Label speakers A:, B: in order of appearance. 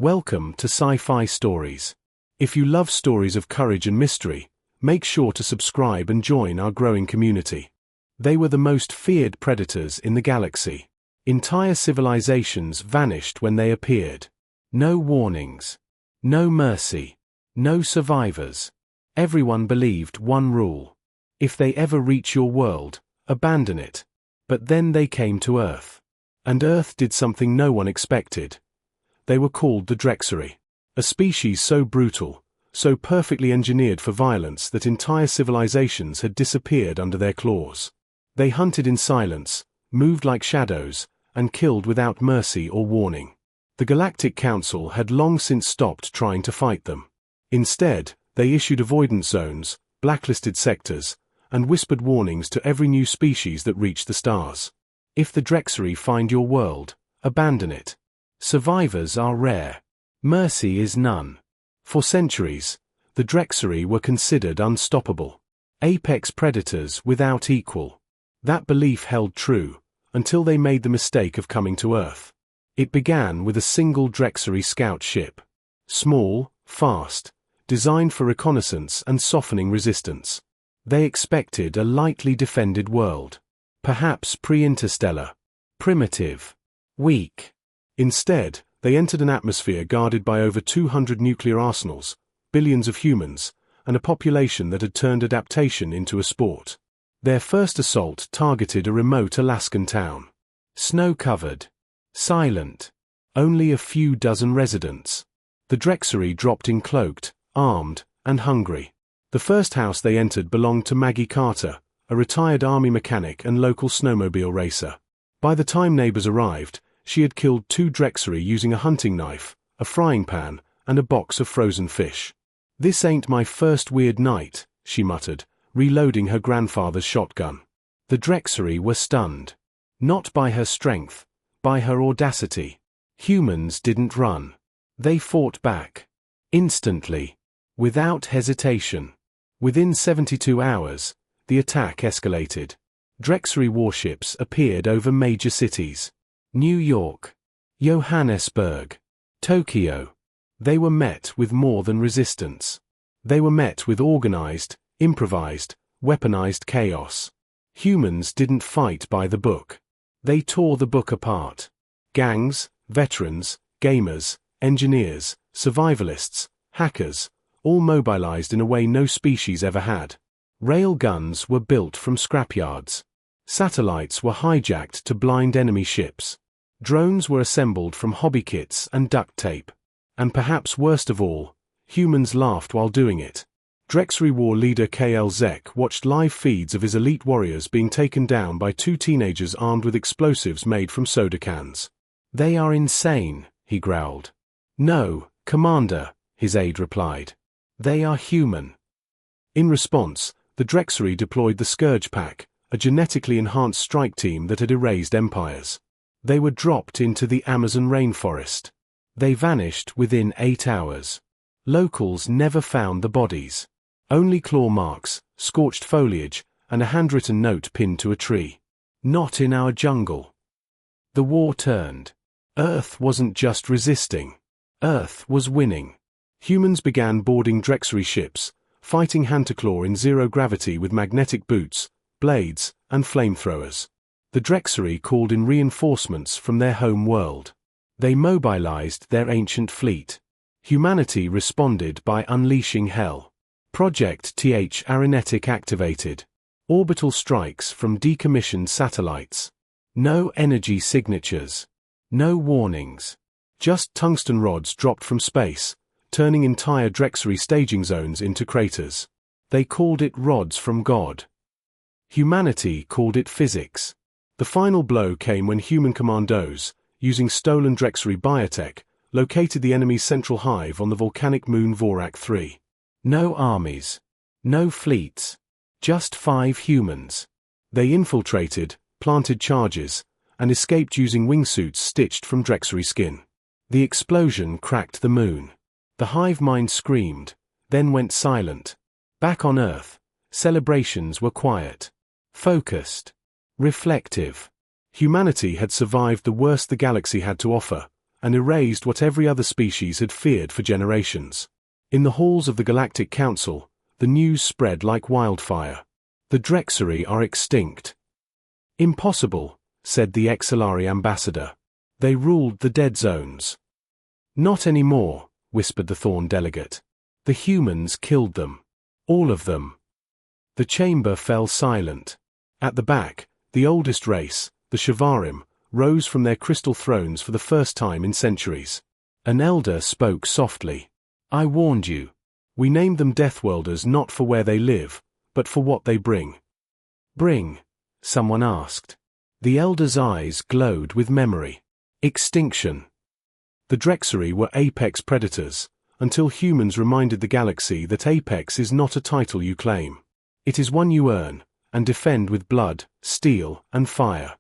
A: Welcome to Sci-Fi Stories. If you love stories of courage and mystery, make sure to subscribe and join our growing community. They were the most feared predators in the galaxy. Entire civilizations vanished when they appeared. No warnings. No mercy. No survivors. Everyone believed one rule. If they ever reach your world, abandon it. But then they came to Earth. And Earth did something no one expected. They were called the Drexari, a species so brutal, so perfectly engineered for violence that entire civilizations had disappeared under their claws. They hunted in silence, moved like shadows, and killed without mercy or warning. The Galactic Council had long since stopped trying to fight them. Instead, they issued avoidance zones, blacklisted sectors, and whispered warnings to every new species that reached the stars. If the Drexari find your world, abandon it. Survivors are rare. Mercy is none. For centuries, the Drexari were considered unstoppable. Apex predators without equal. That belief held true, until they made the mistake of coming to Earth. It began with a single Drexari scout ship. Small, fast, designed for reconnaissance and softening resistance. They expected a lightly defended world. Perhaps pre-interstellar. Primitive. Weak. Instead, they entered an atmosphere guarded by over 200 nuclear arsenals, billions of humans, and a population that had turned adaptation into a sport. Their first assault targeted a remote Alaskan town. Snow-covered. Silent. Only a few dozen residents. The Drexari dropped in cloaked, armed, and hungry. The first house they entered belonged to Maggie Carter, a retired army mechanic and local snowmobile racer. By the time neighbors arrived, she had killed 2 Drexari using a hunting knife, a frying pan, and a box of frozen fish. "This ain't my first weird night," she muttered, reloading her grandfather's shotgun. The Drexari were stunned. Not by her strength, by her audacity. Humans didn't run. They fought back. Instantly. Without hesitation. Within 72 hours, the attack escalated. Drexari warships appeared over major cities. New York, Johannesburg, Tokyo. They were met with more than resistance. They were met with organized, improvised, weaponized chaos. Humans didn't fight by the book. They tore the book apart. Gangs, veterans, gamers, engineers, survivalists, hackers, all mobilized in a way no species ever had. Rail guns were built from scrapyards. Satellites were hijacked to blind enemy ships. Drones were assembled from hobby kits and duct tape. And perhaps worst of all, humans laughed while doing it. Drexari war leader KL Zek watched live feeds of his elite warriors being taken down by 2 teenagers armed with explosives made from soda cans. "They are insane," he growled. "No, Commander," his aide replied. "They are human." In response, the Drexari deployed the Scourge Pack, a genetically enhanced strike team that had erased empires. They were dropped into the Amazon rainforest. They vanished within 8 hours. Locals never found the bodies. Only claw marks, scorched foliage, and a handwritten note pinned to a tree. "Not in our jungle." The war turned. Earth wasn't just resisting. Earth was winning. Humans began boarding Drexari ships, fighting hand-to-claw in zero gravity with magnetic boots, blades, and flamethrowers. The Drexari called in reinforcements from their home world. They mobilized their ancient fleet. Humanity responded by unleashing hell. Project Arinetic activated. Orbital strikes from decommissioned satellites. No energy signatures. No warnings. Just tungsten rods dropped from space, turning entire Drexari staging zones into craters. They called it rods from God. Humanity called it physics. The final blow came when human commandos, using stolen Drexari biotech, located the enemy's central hive on the volcanic moon Vorak 3. No armies. No fleets. Just 5 humans. They infiltrated, planted charges, and escaped using wingsuits stitched from Drexari skin. The explosion cracked the moon. The hive mind screamed, then went silent. Back on Earth, celebrations were quiet. Focused. Reflective. Humanity had survived the worst the galaxy had to offer, and erased what every other species had feared for generations. In the halls of the Galactic Council, the news spread like wildfire. The Drexari are extinct. Impossible, said the Exilari ambassador. They ruled the dead zones. Not anymore, whispered the Thorn delegate. The humans killed them. All of them. The chamber fell silent. At the back, the oldest race, the Shavarim, rose from their crystal thrones for the first time in centuries. An elder spoke softly. I warned you. We named them Deathworlders not for where they live, but for what they bring. Bring? Someone asked. The elder's eyes glowed with memory. Extinction. The Drexari were apex predators, until humans reminded the galaxy that apex is not a title you claim. It is one you earn, and defend with blood, steel, and fire.